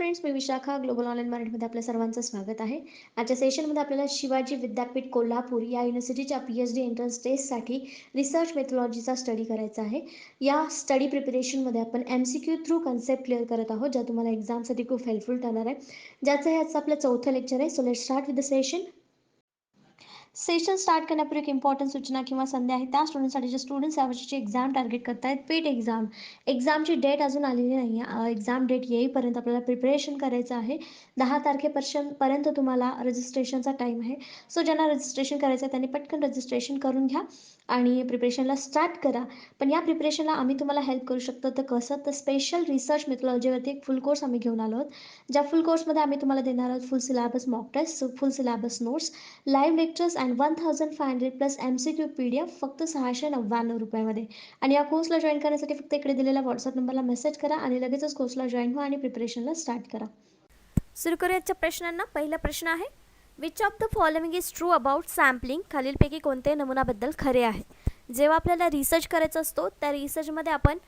Friends, मी Vishakha global online मराठीमध्ये आपल्या सर्वांचं स्वागत आहे. आजच्या सेशनमध्ये आपल्याला शिवाजी विद्यापीठ कोल्हापूर या युनिव्हर्सिटीच्या पी-एच-डी एंट्रन्स टेस्टसाठी रिसर्च मेथोडॉलॉजीचा स्टडी करायचा आहे. या स्टडी प्रिपरेशनमध्ये आपण एम-सी-क्यू थ्रू कन्सेप्ट क्लिअर करत आहोत, ज्या तुम्हाला एक्झामसाठी खूप हेल्पफुल ठरणार आहे. ज्याचं हे आजचं आपलं चौथं लेक्चर आहे. So let's start with the session. Session start करण्यापूर्वी एक इम्पॉर्टंट सूचना किंवा संधी आहे त्या स्टुडंटसाठी जे स्टुडंट्स यावर्षीची एक्झाम टार्गेट करतायत पेड एक्झाम. एक्झामची डेट अजून आलेली नाही आहे. एक्झाम डेट येईपर्यंत आपल्याला प्रिपरेशन करायचं आहे. 10 तारखेपर्यंत तुम्हाला रजिस्ट्रेशनचा टाईम आहे. सो ज्यांना रजिस्ट्रेशन करायचं आहे त्यांनी पटकन रजिस्ट्रेशन करून घ्या आणि प्रिपरेशनला स्टार्ट करा. पण या प्रिपरेशनला आम्ही तुम्हाला हेल्प करू शकतो. तर कसं? तर स्पेशल रिसर्च मेथोडॉलॉजीवरती एक फुल कोर्स आम्ही घेऊन आलो आहोत. ज्या फुल कोर्समध्ये आम्ही तुम्हाला देणार आहोत full syllabus mock test, full syllabus notes, live lectures and 1500 plus MCQ PDF फक्त ₹699 आणि या कोर्सला जॉईन करण्यासाठी फक्त इकडे दिलेल्या व्हॉट्सअप नंबरला मेसेज करा आणि लगेचच कोर्सला जॉईन व्हा आणि प्रिपरेशनला स्टार्ट करा. सुरू करूयाच्या प्रश्नांना. पहिला प्रश्न आहे, which of the following is true about sampling? खालीलपैकी कोणते नमुनाबद्दल खरे आहे? जेव्हा आपल्याला रिसर्च करायचा असतो त्या रिसर्चमध्ये आपण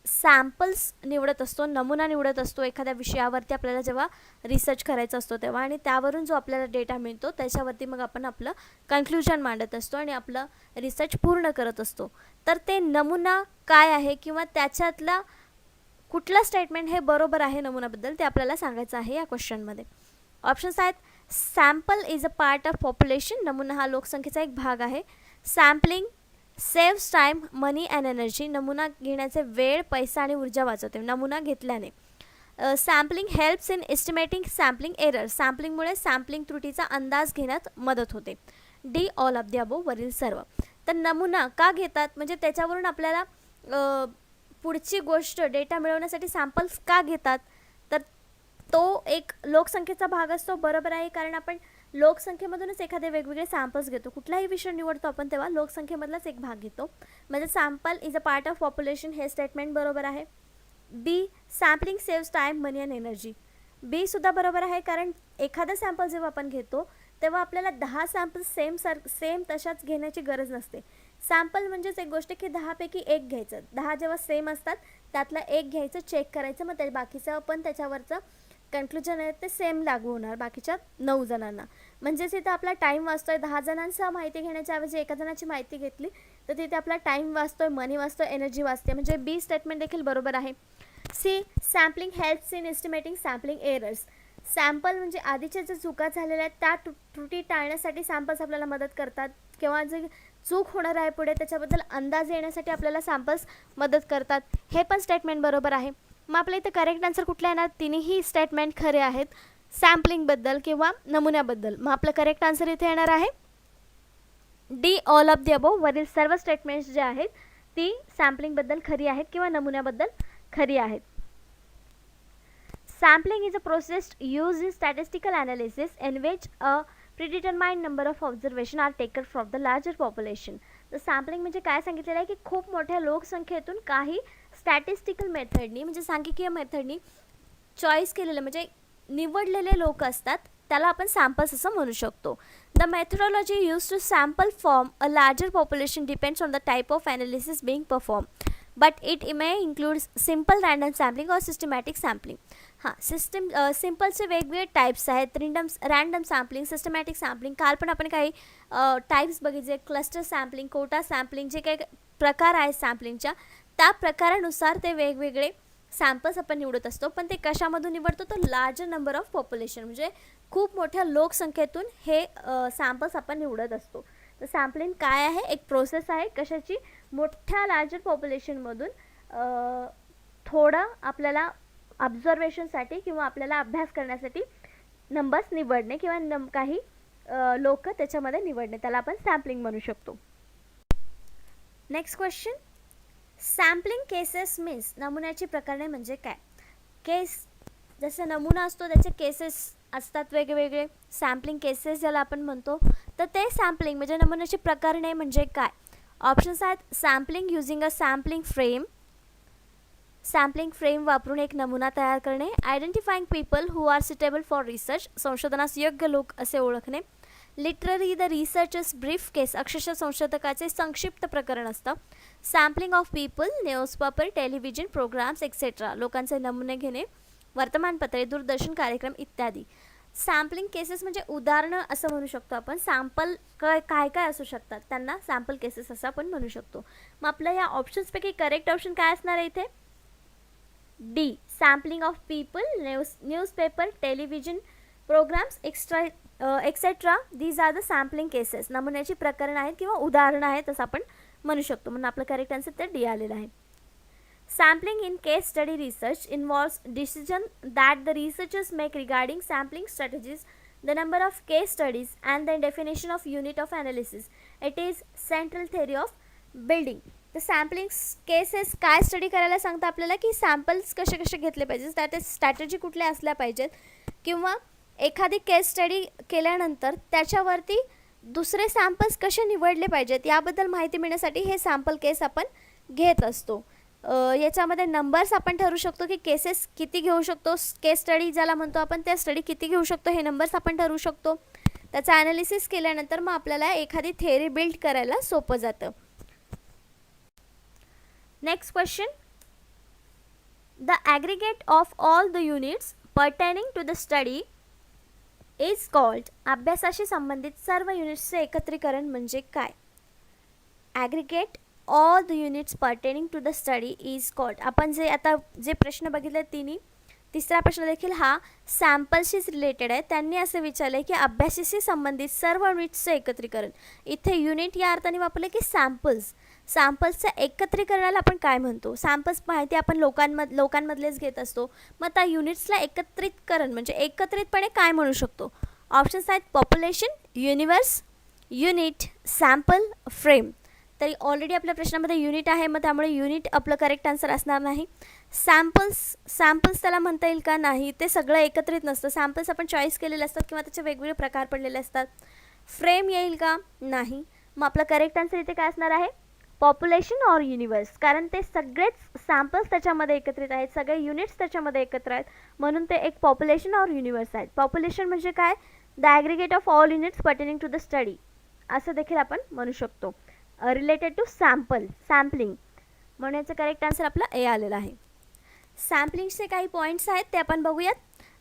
सॅम्पल्स निवडत असतो, नमुना निवडत असतो एखाद्या विषयावरती आपल्याला जेव्हा रिसर्च करायचा असतो तेव्हा, आणि त्यावरून जो आपल्याला डेटा मिळतो त्याच्यावरती मग आपण आपलं कन्क्ल्युजन मांडत असतो आणि आपलं रिसर्च पूर्ण करत असतो. तर ते नमुना काय आहे किंवा त्याच्यातला कुठलं स्टेटमेंट हे बरोबर आहे नमुनाबद्दल ते आपल्याला सांगायचं आहे या क्वेश्चनमध्ये. ऑप्शन्स आहेत, sample is a part of population, नमुना हा लोकसंख्येचा एक भाग आहे. Sampling saves time, money and energy, नमुना घेण्याचे वेळ, पैसा आणि ऊर्जा वाचवते नमुना घेतल्याने. Sampling helps in estimating sampling error, सॅम्पलिंगमुळे सॅम्पलिंग त्रुटीचा अंदाज घेण्यात मदत होते. D all of the above, वरील सर्व. तर नमुना का घेतात म्हणजे त्याच्यावरून आपल्याला पुढची गोष्ट डेटा मिळवण्यासाठी सॅम्पल्स का घेतात, तर तो एक लोकसंख्येचा भाग असतो. बरोबर आहे, कारण आपण लोकसंख्येमधूनच एखादे वेगवेगळे सॅम्पल्स घेतो. कुठलाही विषय निवडतो आपण तेव्हा लोकसंख्येमधलाच एक भाग घेतो. म्हणजे sample is a part of population हे स्टेटमेंट बरोबर आहे. B, sampling saves time, money and energy, B सुद्धा बरोबर आहे, कारण एखादा सॅम्पल जेव्हा आपण घेतो तेव्हा आपल्याला 10 सॅम्पल्स सेम तशाच घेण्याची गरज नसते. सॅम्पल म्हणजेच एक गोष्ट की 10 पैकी एक घ्यायचं, 10 जेव्हा सेम असतात त्यातला एक घ्यायचं, चेक करायचं, मग त्या बाकीचं पण त्याच्यावरचं कन्क्ल्युजन आहे ते सेम लागू होणार बाकीच्या 9 जणांना. म्हणजेच इथं आपला टाईम वाचतोय. 10 जणांचा माहिती घेण्याच्या ऐवजी एका जणाची माहिती घेतली तर तिथे आपला टाईम वाचतोय, मनी वाचतोय, एनर्जी वाचते. म्हणजे बी स्टेटमेंट देखील बरोबर आहे. C, sampling helps in estimating sampling errors, sample म्हणजे आधीच्या ज्या चुका झालेल्या आहेत त्या त्रुटी टाळण्यासाठी सॅम्पल्स आपल्याला मदत करतात, किंवा जे चूक होणार आहे पुढे त्याच्याबद्दल अंदाज येण्यासाठी आपल्याला सॅम्पल्स मदत करतात. हे पण स्टेटमेंट बरोबर आहे. मग आपल्या इथं करेक्ट आन्सर कुठला येणार? तिन्ही स्टेटमेंट खरे आहेत सॅम्पलिंगबद्दल किंवा नमुन्याबद्दल. मग आपलं करेक्ट आन्सर इथे येणार आहे D all of the above, वरील सर्व स्टेटमेंट्स जे आहेत ती सॅम्पलिंगबद्दल खरी आहेत किंवा नमुन्याबद्दल खरी आहेत. Sampling is a process used in statistical analysis in which a predetermined number of observations are taken from the larger population. तर सॅम्पलिंग म्हणजे काय सांगितलेलं आहे की खूप मोठ्या लोकसंख्येतून काही स्टॅटिस्टिकल मेथडनी म्हणजे सांख्यिकीय मेथडनी चॉईस केलेलं म्हणजे निवडलेले लोक असतात त्याला आपण सॅम्पल्स असं म्हणू शकतो. The methodology use to sample form a larger population depends on the type of analysis being perform, but it may include simple random sampling और सिस्टमॅटिक सॅम्पलिंग. हां, सिम्पलचे वेगवेगळे टाईप्स आहेत. Random sampling, systematic sampling. काल पण आपण काही types बघितले, क्लस्टर सॅम्पलिंग, कोटा सॅम्पलिंग, जे काही प्रकार आहेत सॅम्पलिंगच्या त्या प्रकारानुसार ते वेगवेगळे सॅम्पल्स आपण निवडत असतो. पण ते कशामधून निवडतो तर लार्जर नंबर ऑफ पॉप्युलेशन म्हणजे खूप मोठ्या लोकसंख्येतून हे सॅम्पल्स आपण निवडत असतो. तर सॅम्पलिंग काय आहे? एक प्रोसेस आहे कशाची? मोठ्या लार्जर पॉप्युलेशनमधून थोडं आपल्याला ऑब्झर्वेशनसाठी किंवा आपल्याला अभ्यास करण्यासाठी नंबर्स निवडणे किंवा काही लोक त्याच्यामध्ये निवडणे, त्याला आपण सॅम्पलिंग म्हणू शकतो. Next question, sampling cases means, नमुन्याची प्रकरणे म्हणजे काय? केस जसं नमुना असतो त्याचे केसेस असतात वेगवेगळे, सॅम्पलिंग केसेस ज्याला आपण म्हणतो. तर ते सॅम्पलिंग म्हणजे नमुन्याची प्रकरणे म्हणजे काय? ऑप्शन्स आहेत, sampling using a sampling frame, sampling frame वापरून एक नमुना तयार करणे. Identifying people who are suitable for research, संशोधनास योग्य लोक असे ओळखणे. Literally the researcher's brief case, अक्षरशः संशोधकाचे संक्षिप्त प्रकरण असतं. Sampling of people, newspaper, television programmes etcetera, लोकांचे नमुने घेणे, वर्तमानपत्रे, दूरदर्शन कार्यक्रम इत्यादी. सॅम्पलिंग केसेस म्हणजे उदाहरणं असं म्हणू शकतो आपण. सॅम्पल काय काय असू शकतात त्यांना सॅम्पल केसेस असं आपण म्हणू शकतो. मग आपल्या या ऑप्शन्सपैकी करेक्ट ऑप्शन काय असणार आहे इथे? D, sampling of people, newspaper, television programmes etcetera. These are the sampling cases. नमुन्याची प्रकरण आहेत किंवा उदाहरणं आहेत असं आपण म्हणू शकतो. म्हणून आपलं करेक्ट आन्सर तर डी आलेलं आहे. Sampling in case study research involves decision that the researchers make regarding sampling strategies, the number of case studies, and the definition of unit of analysis. It is central theory of building. The sampling cases काय study करायला सांगतं आपल्याला की samples कसे कसे घेतले पाहिजेत, त्यात स्ट्रॅटेजी कुठल्या असल्या पाहिजेत किंवा एखादी केस स्टडी केल्यानंतर त्याच्यावरती दुसरे सॅम्पल्स कसे निवडले पाहिजेत याबद्दल माहिती मिळण्यासाठी हे सॅम्पल केस आपण घेत असतो. याच्यामध्ये नंबर्स आपण ठरवू शकतो की केसेस किती घेऊ शकतो, केस स्टडी ज्याला म्हणतो आपण त्या स्टडी किती घेऊ शकतो हे नंबर्स आपण ठरवू शकतो. त्याचं ॲनालिसिस केल्यानंतर मग आपल्याला एखादी थेअरी बिल्ड करायला सोपं जातं. Next question. The aggregate of all the units pertaining to the study is called. अभ्यासाशी संबंधित सर्व युनिट्सचे एकत्रीकरण म्हणजे काय? Aggregate all the units pertaining to the study is called. आपण जे आता जे प्रश्न बघितले तिन्ही, तिसरा प्रश्न देखील हा सॅम्पल्सशीच रिलेटेड आहे. त्यांनी असं विचारलं आहे की अभ्यासाशी संबंधित सर्व युनिट्सचं एकत्रीकरण. इथे युनिट या अर्थाने वापरले की सॅम्पल्सचं एकत्रीकरणाला आपण काय म्हणतो? सॅम्पल्स माहिती आपण लोकांमधलेच घेत असतो. मग त्या युनिट्सला एकत्रितकरण म्हणजे एकत्रितपणे काय म्हणू शकतो? ऑप्शन्स आहेत population, universe, unit, sample, frame. तरी ऑलरेडी आपल्या प्रश्नामध्ये युनिट आहे, मग त्यामुळे युनिट आपलं करेक्ट आन्सर असणार नाही. सॅम्पल्स त्याला म्हणता येईल का? नाही, ते सगळं एकत्रित नसतं. सॅम्पल्स आपण चॉईस केलेले असतात किंवा त्याचे वेगवेगळे प्रकार पडलेले असतात. फ्रेम येईल का? नाही. मग आपलं करेक्ट आन्सर इथे काय असणार आहे? Population or universe. कारण ते सगळेच सॅम्पल्स त्याच्यामध्ये एकत्रित आहेत, सगळे युनिट्स त्याच्यामध्ये एकत्र आहेत, म्हणून ते एक पॉप्युलेशन ऑर युनिवर्स आहेत. पॉप्युलेशन म्हणजे काय? The aggregate of all units pertaining to the study असं देखील आपण म्हणू शकतो. रिलेटेड टू सॅम्पलिंग म्हणून याचं करेक्ट आन्सर आपला ए आलेला आहे. सॅम्पलिंगचे काही पॉईंट्स आहेत ते आपण बघूयात.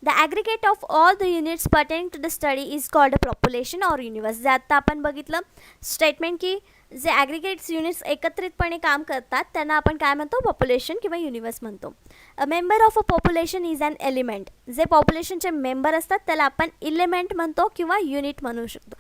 The aggregate of all the units pertaining to the study is called a population or universe. जे आता आपण बघितलं स्टेटमेंट की जे ॲग्रिगेट्स युनिट्स एकत्रितपणे काम करतात त्यांना आपण काय म्हणतो? पॉप्युलेशन किंवा युनिवर्स म्हणतो. A member of a population is an element. जे पॉप्युलेशनचे मेंबर असतात त्याला आपण इलिमेंट म्हणतो किंवा युनिट म्हणू शकतो.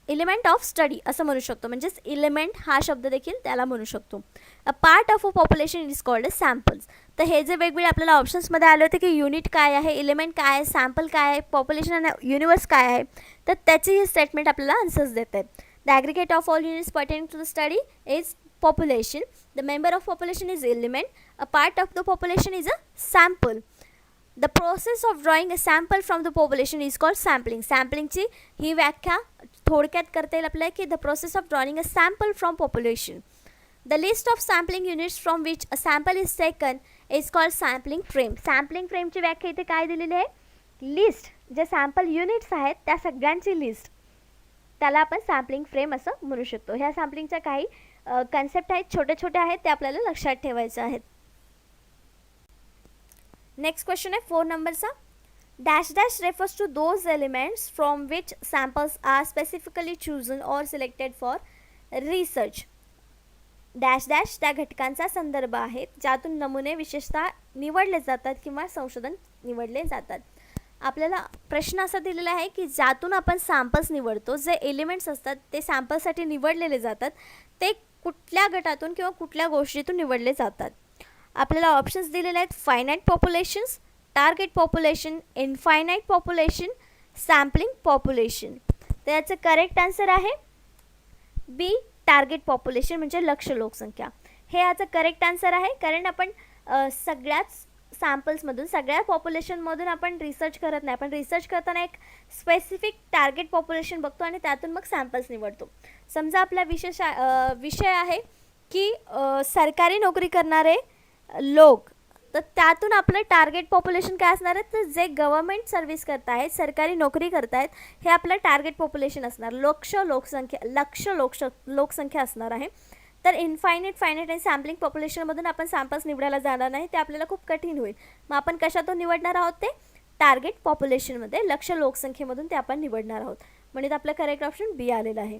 एलिमेंट ऑफ स्टडी असं म्हणू शकतो, म्हणजेच इलिमेंट हा शब्द देखील त्याला म्हणू शकतो. अ part of a population is called samples. तर हे जे वेगवेगळे आपल्याला ऑप्शन्समध्ये आले होते की युनिट काय आहे, इलिमेंट काय आहे, सॅम्पल काय आहे, पॉप्युलेशन आणि युनिवर्स काय आहे, तर त्याची ही स्टेटमेंट आपल्याला आन्सर्स देत आहेत. The aggregate of all units pertaining to the study is population. The member of population is element. A part of the population is a sample. The process of drawing a sample from the population is called sampling. सॅम्पलिंगची ही व्याख्या थोडक्यात करता येईल आपल्याला की the process of drawing a sample from population. The list of sampling units from which a sample is taken is called sampling frame. Sampling फ्रेमची व्याख्या इथे काय दिलेली आहे? लिस्ट, जे सॅम्पल युनिट्स आहेत त्या सगळ्यांची लिस्ट, त्याला आपण सॅम्पलिंग फ्रेम असं म्हणू शकतो. ह्या सॅम्पलिंगच्या काही कन्सेप्ट आहेत, छोटे छोटे आहेत, ते आपल्याला लक्षात ठेवायचे आहेत. नेक्स्ट क्वेश्चन आहे 4 नंबरचा. Dash dash refers to those elements from which samples are specifically chosen or selected for research. Dash dash त्या घटकांचा संदर्भ आहे ज्यातून नमुने विशेषतः निवडले जातात किंवा संशोधन निवडले जातात. आपल्याला प्रश्न असा दिलेला आहे की ज्यातून आपण सॅम्पल्स निवडतो, जे एलिमेंट्स असतात ते सॅम्पल्ससाठी निवडलेले जातात, ते कुठल्या गटातून किंवा कुठल्या गोष्टीतून निवडले जातात. आपल्याला ऑप्शन्स दिलेले आहेत finite populations, target population, infinite population, sampling population. तर याचं करेक्ट आन्सर आहे बी, टार्गेट पॉप्युलेशन म्हणजे लक्ष्य लोकसंख्या. हे याचं करेक्ट आन्सर आहे, कारण आपण सगळ्याच सॅम्पल्समधून, सगळ्या पॉप्युलेशनमधून आपण रिसर्च करत नाही. आपण रिसर्च करताना एक स्पेसिफिक टार्गेट पॉप्युलेशन बघतो आणि त्यातून मग सॅम्पल्स निवडतो. समजा आपला विषय आहे की सरकारी नोकरी करणारे लोक, तर त्यातून आपलं टार्गेट पॉप्युलेशन काय असणार आहे? तर जे गव्हर्मेंट सर्व्हिस करत आहेत, सरकारी नोकरी करत आहेत, हे आपलं टार्गेट पॉप्युलेशन असणार. लक्ष्य लोकसंख्या असणार आहे. तर इनफायनाईट, फायनाईट आणि सॅम्पलिंग पॉप्युलेशनमधून आपण सॅम्पल्स निवडायला जाणार नाही, ते आपल्याला खूप कठीण होईल. मग आपण कशातून निवडणार आहोत? ते टार्गेट पॉप्युलेशनमध्ये, लक्ष्य लोकसंख्येमधून ते आपण निवडणार आहोत. म्हणजे आपलं करेक्ट ऑप्शन बी आलेलं आहे.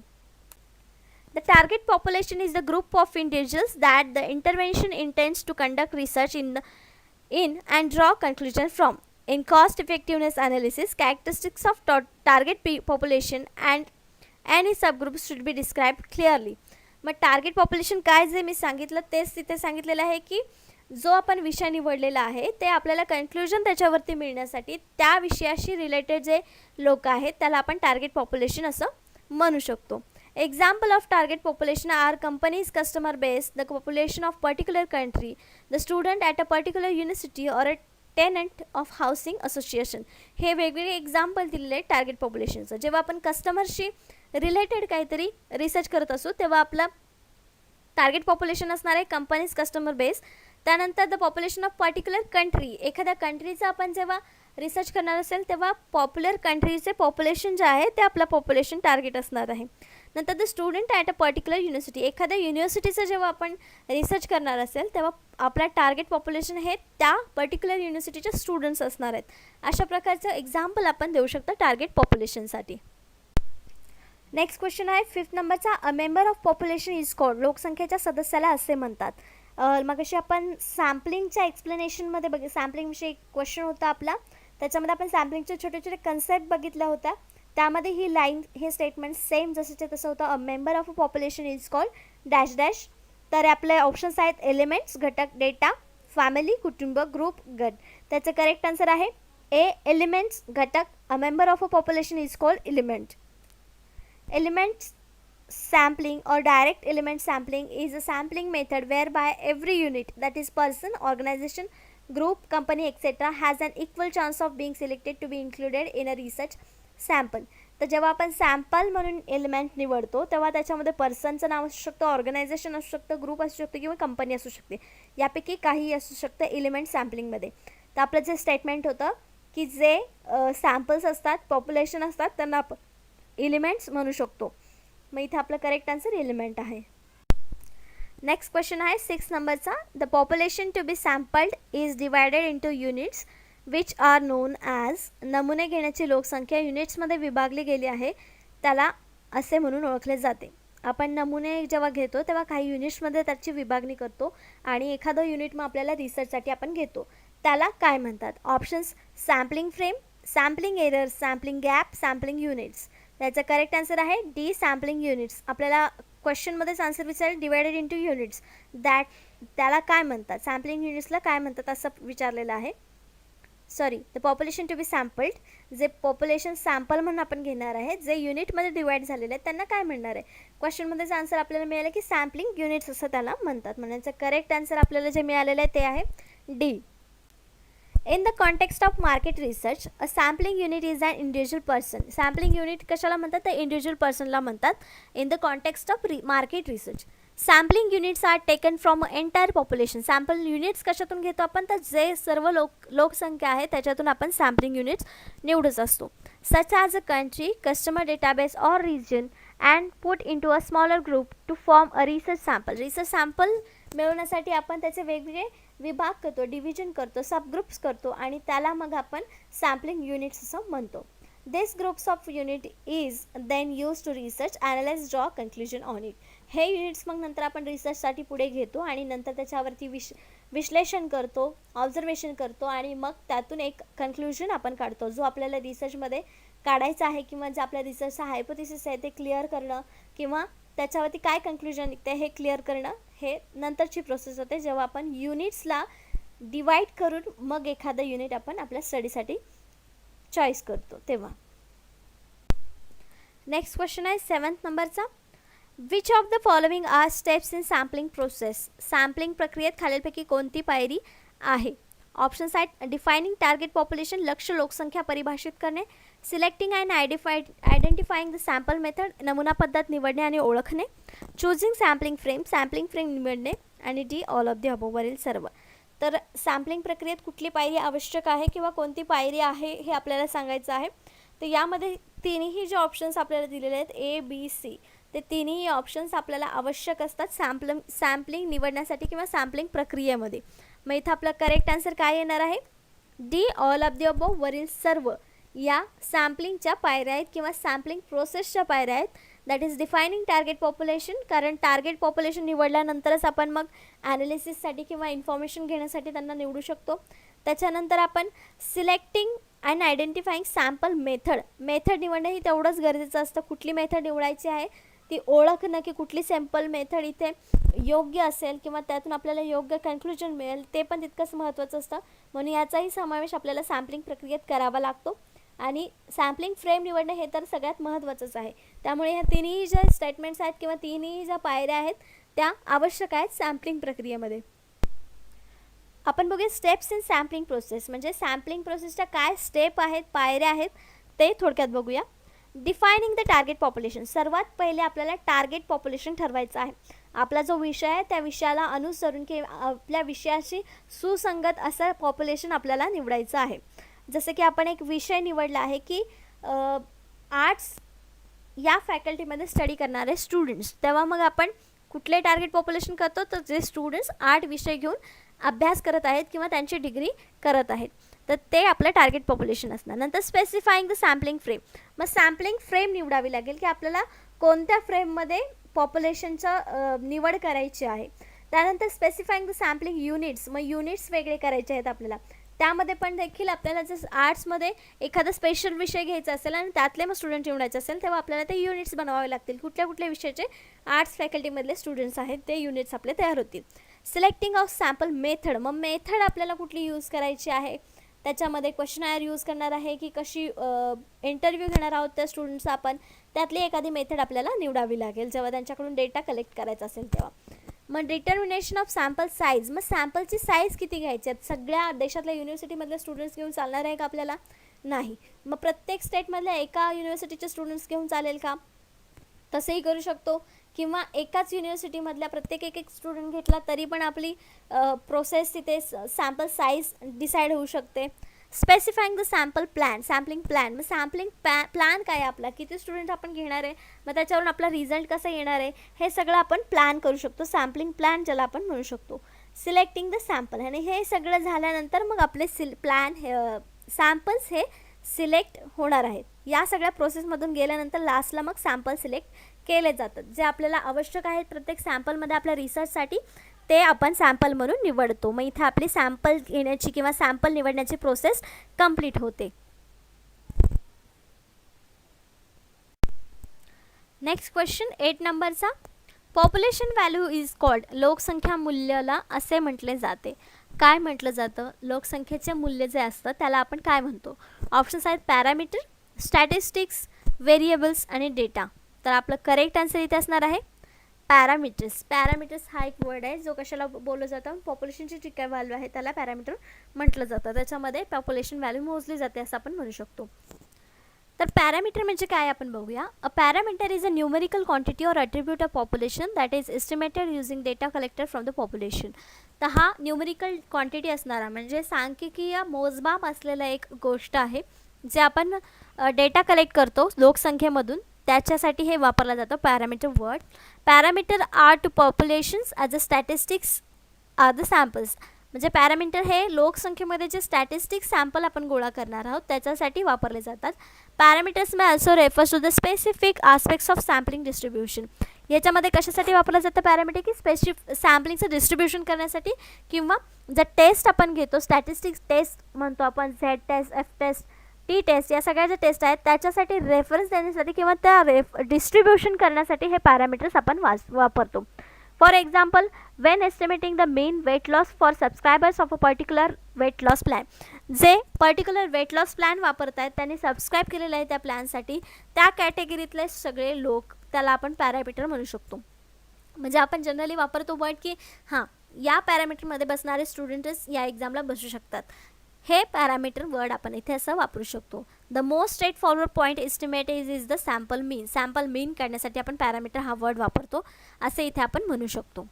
The target population is the group of individuals that the intervention intends to conduct research in and draw conclusions from. In cost effectiveness analysis, characteristics of target population and any subgroups should be described clearly. मग target population काय जे मी सांगितलं तेच तिथे सांगितलेलं आहे की जो आपण विषय निवडलेला आहे ते आपल्याला कन्क्लुजन त्याच्यावरती मिळण्यासाठी त्या विषयाशी रिलेटेड जे लोक आहेत त्याला आपण टार्गेट पॉप्युलेशन असं म्हणू शकतो. Example of target population are companies' customer base, the population of particular country, the student at a particular university or a tenant of housing association. हे वेगवेगळे एक्झाम्पल दिलेले आहेत टार्गेट पॉप्युलेशनचं. जेव्हा आपण कस्टमरशी रिलेटेड काहीतरी रिसर्च करत असू तेव्हा आपलं टार्गेट पॉप्युलेशन असणार आहे कंपनीज कस्टमर बेस. त्यानंतर the population of particular country, एखाद्या कंट्रीचं आपण जेव्हा रिसर्च करणार असेल तेव्हा पॉप्युलर कंट्रीचे पॉप्युलेशन जे आहे ते आपलं पॉप्युलेशन टार्गेट असणार आहे. नंतर the student at a particular university, एखाद्या युनिव्हर्सिटीचं जेव्हा आपण रिसर्च करणार असेल तेव्हा आपला टार्गेट पॉप्युलेशन हे त्या पर्टिक्युलर युनिव्हर्सिटीचे स्टुडंट्स असणार आहेत. अशा प्रकारचं एक्झाम्पल आपण देऊ शकतो टार्गेट पॉप्युलेशनसाठी. नेक्स्ट क्वेश्चन आहे 5th नंबरचा. अ member of population is called, लोकसंख्येच्या सदस्याला असे म्हणतात. मग अशी आपण सॅम्पलिंगच्या एक्सप्लेनेशनमध्ये सॅम्पलिंगविषयी क्वेश्चन होता आपला, त्याच्यामध्ये आपण सॅम्पलिंगचे छोटे छोटे कन्सेप्ट बघितल्या होत्या. त्यामध्ये ही लाईन हे स्टेटमेंट सेम जसंच्या तसं होतं. अ member of a population is called dash dash. तर आपले ऑप्शन्स आहेत एलिमेंट्स घटक, डेटा, फॅमिली कुटुंब, ग्रुप गट. त्याचं करेक्ट आन्सर आहे ए एलिमेंट्स घटक. अ member of a population is called element. Elements sampling or direct element sampling is a sampling method whereby every unit, that is person, organization, group, company etc. has an equal chance of being selected to be included in a research sample. तर जेव्हा आपण sample म्हणून element निवडतो तेव्हा त्याच्यामध्ये पर्सनचं नाव असू शकतं, organisation असू शकतं, ग्रुप असू शकतं किंवा कंपनी असू शकते. यापैकी काही असू शकतं एलिमेंट सॅम्पलिंगमध्ये. तर आपलं जे स्टेटमेंट होतं की जे सॅम्पल्स असतात, पॉप्युलेशन असतात, त्यांना आपण एलिमेंट्स म्हणू शकतो. मग इथे आपलं करेक्ट आन्सर एलिमेंट आहे. नेक्स्ट क्वेश्चन आहे 6 नंबरचा. The population to be sampled is divided into units which are known as. नमुने घेण्याची लोकसंख्या युनिट्समध्ये विभागली गेली आहे त्याला असे म्हणून ओळखले जाते. आपण नमुने जेव्हा घेतो तेव्हा काही युनिट्समध्ये त्याची विभागणी करतो आणि एखादं युनिट मग आपल्याला रिसर्चसाठी आपण घेतो, त्याला काय म्हणतात? Options sampling frame, sampling error, sampling gap, sampling units. त्याचं करेक्ट आन्सर आहे डी सॅम्पलिंग युनिट्स. आपल्याला क्वेश्चनमध्येच आन्सर विचारेल डिवायडेड इंटू युनिट्स, त्याला काय म्हणतात, सॅम्पलिंग युनिट्सला काय म्हणतात असं विचारलेलं आहे. Sorry, the population to be सॅम्पल्ड, जे पॉप्युलेशन सॅम्पल म्हणून आपण घेणार आहे, जे युनिटमध्ये डिवाईड झालेले आहेत त्यांना काय म्हणणार आहे. क्वेश्चनमध्येच आन्सर आपल्याला मिळालं की सॅम्पलिंग युनिट्स असं त्याला म्हणतात. म्हणजे करेक्ट आन्सर आपल्याला जे मिळालेलं आहे ते आहे D. In the context of market research, a sampling unit is an individual person. Sampling unit कशाला म्हणतात तर individual personला म्हणतात. In the context of market research, sampling units are taken from entire population. Sample units कशातून घेतो आपण तर जे सर्व लोकसंख्या आहे त्याच्यातून आपण sampling units निवडत असतो. Such as a country, customer database or region and put into a smaller group to form a research sample. Research sample मिळवण्यासाठी आपण त्याचे वेगवेगळे विभाग करतो, डिव्हिजन करतो, सबग्रुप्स करतो आणि त्याला मग आपण सॅम्पलिंग युनिट्स असं म्हणतो. This groups of unit is then use to research, analyse, draw conclusion on it. हे युनिट्स मग नंतर आपण रिसर्चसाठी पुढे घेतो आणि नंतर त्याच्यावरती विश्लेषण करतो, ऑब्झर्वेशन करतो आणि मग त्यातून एक कन्क्लुजन आपण काढतो जो आपल्याला रिसर्चमध्ये काढायचा आहे किंवा जे आपल्या रिसर्चचा हायपोथिसिस आहे ते क्लिअर करणं किंवा त्याच्यावरती काय कन्क्लुजन निघते हे क्लिअर करणं, हे नंतरची प्रोसेस होते जेव्हा आपण युनिट्सला डिवाईड करून मग एखादं युनिट आपण आपल्या स्टडीसाठी चॉईस करतो तेव्हा. नेक्स्ट क्वेश्चन आहे 7th नंबरचा. Which of the following are steps in sampling process. सॅम्पलिंग प्रक्रियेत खालीलपैकी कोणती पायरी आहे. ऑप्शन्स आहेत डिफायनिंग टार्गेट पॉप्युलेशन, लक्ष्य लोकसंख्या परिभाषित करणे, selecting and identifying the sample method, नमुना पद्धत निवडणे आणि ओळखणे, चूजिंग सॅम्पलिंग फ्रेम निवडणे आणि D all of the above वरील सर्व. तर सॅम्पलिंग प्रक्रियेत कुठली पायरी आवश्यक आहे किंवा कोणती पायरी आहे हे आपल्याला सांगायचं आहे. तर यामध्ये तिन्ही जे ऑप्शन्स आपल्याला दिलेले आहेत ए बी सी ते तिन्ही ऑप्शन्स आपल्याला आवश्यक असतात सॅम्पलिंग निवडण्यासाठी किंवा सॅम्पलिंग प्रक्रियेमध्ये. मग इथं आपलं करेक्ट आन्सर काय येणार आहे? D, all of the above, वरील सर्व या सॅम्पलिंगच्या पायऱ्या आहेत किंवा सॅम्पलिंग प्रोसेसच्या पायऱ्या आहेत. That is defining target population, कारण टार्गेट पॉप्युलेशन निवडल्यानंतरच आपण मग ॲनालिसिससाठी किंवा इन्फॉर्मेशन घेण्यासाठी त्यांना निवडू शकतो. त्याच्यानंतर आपण selecting and identifying sample method निवडणं ही तेवढंच गरजेचं असतं. कुठली मेथड निवडायची आहे ती ओळखणं, की कुठली सॅम्पल मेथड इथे योग्य असेल किंवा त्यातून आपल्याला योग्य कन्क्लुजन मिळेल ते पण तितकंच महत्त्वाचं असतं. म्हणून याचाही समावेश आपल्याला सॅम्पलिंग प्रक्रियेत करावा लागतो. आणि सॅम्पलिंग फ्रेम निवडणं हे तर सगळ्यात महत्त्वाचंच आहे. त्यामुळे ह्या तिन्ही ज्या स्टेटमेंट्स आहेत किंवा तिन्ही ज्या पायऱ्या आहेत त्या आवश्यक आहेत सॅम्पलिंग प्रक्रियेमध्ये. आपण बघूया स्टेप्स इन सॅम्पलिंग प्रोसेस, म्हणजे सॅम्पलिंग प्रोसेसच्या काय स्टेप आहेत, पायऱ्या आहेत ते थोडक्यात बघूया. डिफायनिंग द टार्गेट पॉप्युलेशन, सर्वात पहिले आपल्याला टार्गेट पॉप्युलेशन ठरवायचं आहे. आपला जो विषय आहे त्या विषयाला अनुसरून किंवा आपल्या विषयाशी सुसंगत असं पॉप्युलेशन आपल्याला निवडायचं आहे. जसं की आपण एक विषय निवडला आहे की आर्ट्स या फॅकल्टीमध्ये स्टडी करणारे स्टुडंट्स, तेव्हा मग आपण कुठले टार्गेट पॉप्युलेशन करतो, तर जे स्टुडंट्स आर्ट विषय घेऊन अभ्यास करत आहेत किंवा त्यांची डिग्री करत आहेत, तर ते आपलं टार्गेट पॉप्युलेशन असणार. नंतर स्पेसिफाईंग द सॅम्पलिंग फ्रेम, मग सॅम्पलिंग फ्रेम निवडावी लागेल की आपल्याला कोणत्या फ्रेममध्ये पॉप्युलेशनचं निवड करायची आहे. त्यानंतर स्पेसिफाईंग द सॅम्पलिंग युनिट्स, मग युनिट्स वेगळे करायचे आहेत आपल्याला. त्यामध्ये पण देखील आपल्याला जर आर्ट्समध्ये एखादा स्पेशल विषय घ्यायचा असेल आणि त्यातले मग स्टुडंट निवडायचे असेल तेव्हा आपल्याला ते युनिट्स बनवावे लागतील. कुठल्या कुठल्या विषयाचे आर्ट्स फॅकल्टीमधले स्टुडंट्स आहेत ते युनिट्स आपले तयार होतील. सिलेक्टिंग ऑफ सॅम्पल मेथड, मग मेथड आपल्याला कुठली यूज करायची आहे, त्याच्यामध्ये क्वेश्चनायर यूज करणार आहे की कशी इंटरव्ह्यू घेणार आहोत त्या स्टुडंट्सचा आपण, त्यातली एखादी मेथड आपल्याला निवडावी लागेल जेव्हा त्यांच्याकडून डेटा कलेक्ट करायचा असेल तेव्हा. मग डिटर्मिनेशन ऑफ सॅम्पल साईज, मग सॅम्पलची साईज किती घ्यायची आहेत, सगळ्या देशातल्या युनिव्हर्सिटीमधल्या स्टुडंट्स घेऊन चालणार आहे का आपल्याला? नाही. मग प्रत्येक स्टेटमधल्या एका युनिव्हर्सिटीचे स्टुडंट्स घेऊन चालेल का? तसंही करू शकतो. किंवा एकाच युनिव्हर्सिटीमधल्या प्रत्येक एक स्टुडंट घेतला तरी पण आपली प्रोसेस तिथे सॅम्पल साईज डिसाईड होऊ शकते. स्पेसिफाईंग द सॅम्पलिंग प्लॅन, मग सॅम्पलिंग प्लॅन काय आहे आपला, किती स्टुडंट आपण घेणार आहे, मग त्याच्यावरून आपला रिझल्ट कसा येणार आहे हे सगळं आपण प्लॅन करू शकतो. सॅम्पलिंग प्लॅन ज्याला आपण म्हणू शकतो. सिलेक्टिंग द सॅम्पल, आणि हे सगळं झाल्यानंतर मग आपले सॅम्पल्स हे सिलेक्ट होणार आहेत. या सगळ्या प्रोसेसमधून गेल्यानंतर लास्टला मग सॅम्पल सिलेक्ट केले जातात. जे आपल्याला आवश्यक आहेत प्रत्येक सॅम्पलमध्ये आपल्या रिसर्चसाठी ते आपण सॅम्पल म्हणून निवडतो. मग इथे आपली सॅम्पल घेण्याची किंवा सॅम्पल निवडण्याची प्रोसेस कंप्लीट होते. नेक्स्ट क्वेश्चन 8 नंबरचा, पॉप्युलेशन व्हॅल्यू इज कॉल्ड, लोकसंख्या मूल्याला असे म्हटले जाते. काय म्हटलं जातं? लोकसंख्येचे मूल्य जे असतं त्याला आपण काय म्हणतो? ऑप्शन्स आहेत पॅरामीटर, स्टॅटिस्टिक्स, व्हेरिएबल्स आणि डेटा. तर आपलं करेक्ट आन्सर इथे असणार आहे पॅरामीटर्स. पॅरामीटर्स हा एक वर्ड आहे जो कशाला बोललं जातं, पॉप्युलेशनची जी काय व्हॅल्यू आहे त्याला पॅरामीटर म्हटलं जातं. त्याच्यामध्ये पॉप्युलेशन व्हॅल्यू मोजली जाते असं आपण म्हणू शकतो. तर पॅरामीटर म्हणजे काय आपण बघूया. A parameter is a numerical quantity or attribute of population that is estimated using data collected from the population. तर हा न्यूमेरिकल क्वांटिटी असणारा म्हणजे सांख्यिकीय मोजमाप असलेला एक गोष्ट आहे जे आपण डेटा कलेक्ट करतो लोकसंख्येमधून, त्याच्यासाठी हे वापरलं जातं parameter word. Parameter are to populations as a statistics are the samples, म्हणजे पॅरामीटर हे लोकसंख्येमध्ये जे स्टॅटिस्टिक्स सॅम्पल आपण गोळा करणार आहोत त्याच्यासाठी वापरले जातात. Parameters may also refers to the specific aspects of sampling distribution. याच्यामध्ये कशासाठी वापरलं जातं पॅरामीटर, की सॅम्पलिंगचं डिस्ट्रीब्युशन करण्यासाठी किंवा जर टेस्ट आपण घेतो, स्टॅटिस्टिक्स टेस्ट म्हणतो आपण, Z test, F test, T test, या सगळ्या ज्या टेस्ट आहेत त्याच्यासाठी रेफरन्स देण्यासाठी किंवा त्या डिस्ट्रीब्युशन करण्यासाठी हे पॅरामीटर्स आपण वापरतो. For example, when estimating the mean weight loss for subscribers of a particular weight loss plan, जे पर्टिक्युलर वेट लॉस प्लॅन वापरत आहेत त्यांनी सबस्क्राईब केलेलं आहे त्या प्लॅनसाठी, त्या कॅटेगरीतले सगळे लोक त्याला आपण पॅरामीटर म्हणू शकतो. म्हणजे आपण जनरली वापरतो वर्ड की हां या पॅरामीटरमध्ये बसणारे स्टुडंट्स या एक्झामला बसू शकतात. हे पॅरामीटर वर्ड आपण इथे असं वापरू शकतो. The most straightforward point estimate is the sample mean. Sample mean काढण्यासाठी आपण पॅरामीटर हा वर्ड वापरतो असे इथे आपण म्हणू शकतो.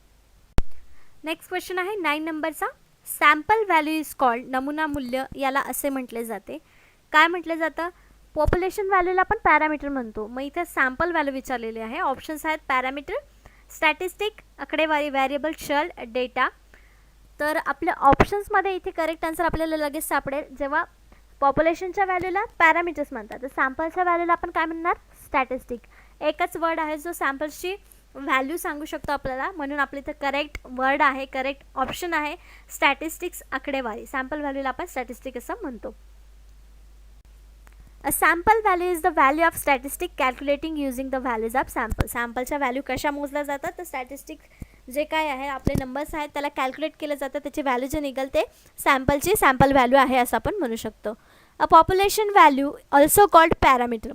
नेक्स्ट क्वेश्चन आहे 9 नंबरचा, सॅम्पल व्हॅल्यू इज कॉल्ड, नमुना मूल्य याला असे म्हटले जाते. काय म्हटलं जातं? पॉप्युलेशन व्हॅल्यूला आपण पॅरामीटर म्हणतो. मग इथे सॅम्पल व्हॅल्यू विचारलेली आहे. ऑप्शन्स आहेत पॅरामीटर, स्टॅटिस्टिक, आकडेवारी, व्हेरिएबल, चल, डेटा. तर आपल्या ऑप्शन्समध्ये इथे करेक्ट आन्सर आपल्याला लगेच सापडेल. जेव्हा पॉप्युलेशनच्या व्हॅल्यूला पॅरामीटर्स म्हणतात, तर सॅम्पलच्या व्हॅल्यूला आपण काय म्हणणार, स्टॅटिस्टिक. एकच वर्ड आहे जो सॅम्पल्सची व्हॅल्यू सांगू शकतो आपल्याला, म्हणून आपल्या इथं करेक्ट वर्ड आहे, करेक्ट ऑप्शन आहे स्टॅटिस्टिक्स, आकडेवारी. सॅम्पल व्हॅल्यूला आपण स्टॅटिस्टिक असं म्हणतो. A sample value is the value of statistic calculating using the values of sample. सॅम्पलच्या व्हॅल्यू कशा मोजल्या जातात, तर स्टॅटिस्टिक जे काय आहे आपले नंबर्स आहेत त्याला कॅल्क्युलेट केलं जातं, त्याची व्हॅल्यू जे निघेल ते सॅम्पलची सॅम्पल व्हॅल्यू आहे असं आपण म्हणू शकतो. A population value also called parameter.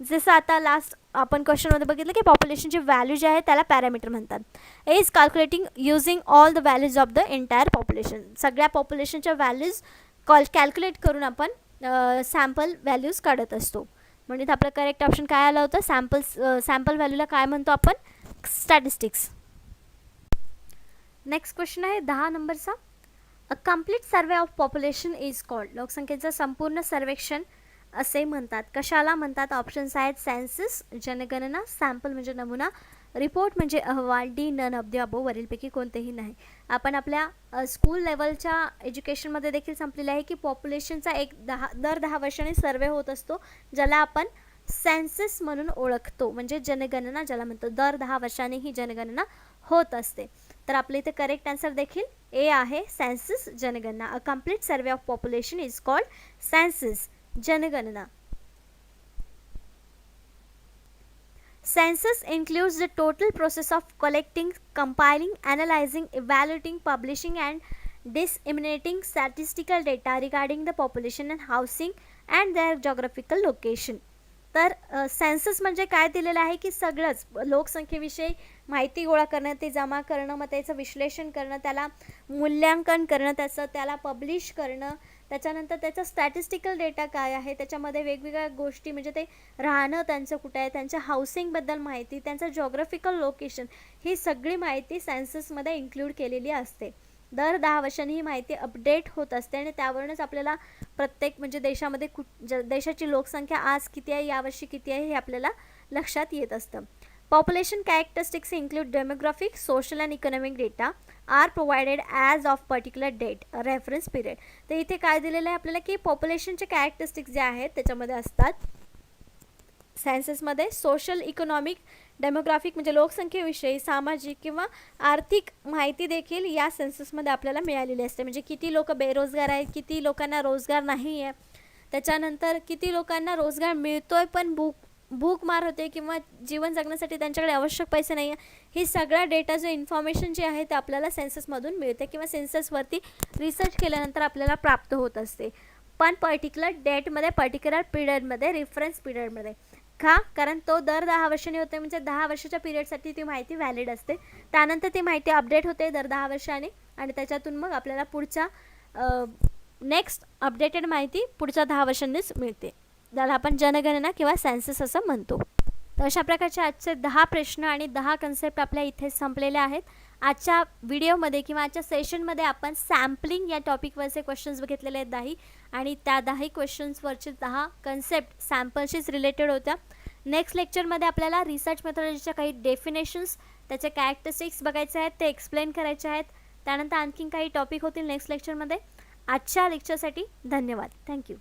जसं आता लास्ट आपण क्वेश्चनमध्ये बघितलं की पॉप्युलेशनची व्हॅल्यू जी आहे त्याला पॅरामीटर म्हणतात. Is calculating using all the values of the entire population. सगळ्या पॉप्युलेशनच्या व्हॅल्यूज कॅल्क्युलेट करून आपण सॅम्पल व्हॅल्यूज काढत असतो. म्हणजे आपलं करेक्ट ऑप्शन काय आलं होतं, सॅम्पल व्हॅल्यूला काय म्हणतो आपण, स्टॅटिस्टिक्स. नेक्स्ट क्वेश्चन आहे 10 नंबरचा. A complete survey of population is called. लोकसंख्येचं संपूर्ण सर्वेक्षण असे म्हणतात. कशाला म्हणतात, ऑप्शन्स आहेत सेन्सस, जनगणना, सॅम्पल म्हणजे नमुना, रिपोर्ट म्हणजे अहवाल, D none of the above, वरीलपैकी कोणतेही नाही. आपण आपल्या स्कूल लेवलच्या एज्युकेशनमध्ये देखील संपलेलं आहे की पॉप्युलेशनचा दर 10 वर्षांनी सर्वे होत असतो, ज्याला आपण सेन्सस म्हणून ओळखतो, म्हणजे जनगणना ज्याला म्हणतो. दर 10 वर्षांनी ही जनगणना होत असते. तर आपल्या इथे करेक्ट आन्सर देखील ए आहे, सेन्सस, जनगणना. A complete survey of population is called census, जनगणना. Census includes the total process of collecting, compiling, analyzing, evaluating, publishing and disseminating statistical data regarding the population and housing and their geographical location. तर census म्हणजे काय दिलेलं आहे की सगळंच लोकसंख्येविषयी माहिती गोळा करणं, ते जमा करणं, मग त्याचं विश्लेषण करणं, त्याला मूल्यांकन करणं, त्याला पब्लिश करणं, त्याच्यानंतर त्याचा स्टॅटिस्टिकल डेटा काय आहे, त्याच्यामध्ये वेगवेगळ्या गोष्टी म्हणजे ते राहणं त्यांचं कुठं आहे, त्यांच्या हाऊसिंगबद्दल माहिती, त्यांचं जॉग्राफिकल लोकेशन, ही सगळी माहिती सेन्ससमध्ये इन्क्लूड केलेली असते. दर 10 वर्षांनी ही माहिती अपडेट होत असते आणि त्यावरूनच आपल्याला प्रत्येक म्हणजे देशामध्ये देशाची लोकसंख्या आज किती आहे, यावर्षी किती आहे, हे आपल्याला लक्षात येत असतं. Population characteristics include demographic, social and economic data are provided as of particular date, reference period. तर इथे काय दिलेलं आहे आपल्याला की पॉप्युलेशनचे कॅरेक्टरिस्टिक्स जे आहेत त्याच्यामध्ये असतात सेन्ससमध्ये सोशल, इकॉनॉमिक, डेमोग्राफिक म्हणजे लोकसंख्येविषयी, सामाजिक किंवा आर्थिक माहिती देखील या सेन्ससमध्ये आपल्याला मिळालेली असते. म्हणजे किती लोक बेरोजगार आहेत, किती लोकांना रोजगार नाही आहे, त्याच्यानंतर किती लोकांना रोजगार मिळतोय पण भूक मार होते किंवा जीवन जगण्यासाठी त्यांच्याकडे आवश्यक पैसे नाही आहे, ही सगळा डेटा जो इन्फॉर्मेशन जे आहे ते आपल्याला सेन्ससमधून मिळते किंवा सेन्ससवरती रिसर्च केल्यानंतर आपल्याला प्राप्त होत असते. पण पर्टिक्युलर डेटमध्ये, पर्टिक्युलर पिरियडमध्ये, रेफरन्स पिरियडमध्ये. का, कारण तो दर 10 वर्षांनी होते, म्हणजे 10 वर्षाच्या पिरियडसाठी ती माहिती व्हॅलिड असते. त्यानंतर ती माहिती अपडेट होते दर 10 वर्षांनी आणि त्याच्यातून मग आपल्याला पुढच्या नेक्स्ट अपडेटेड माहिती पुढच्या 10 वर्षांनीच मिळते. त्याला आपण जनगणना किंवा सेन्सस असं म्हणतो. तर अशा प्रकारचे आजचे 10 प्रश्न आणि 10 कन्सेप्ट आपल्या इथे संपलेले आहेत. आजच्या व्हिडिओमध्ये किंवा आजच्या सेशनमध्ये आपण सॅम्पलिंग या टॉपिकवरचे क्वेश्चन्स बघितलेले आहेत 10 आणि त्या 10 क्वेश्चन्सवरचे 10 कन्सेप्ट सॅम्पलशीच रिलेटेड होत्या. नेक्स्ट लेक्चरमध्ये आपल्याला रिसर्च मेथॉडॉलॉजीच्या काही डेफिनेशन्स, त्याचे कॅरेक्टरिस्टिक्स बघायचे आहेत, ते एक्सप्लेन करायचे आहेत. त्यानंतर आणखीन काही टॉपिक होतील नेक्स्ट लेक्चरमध्ये. आजच्या लेक्चरसाठी धन्यवाद. थँक्यू.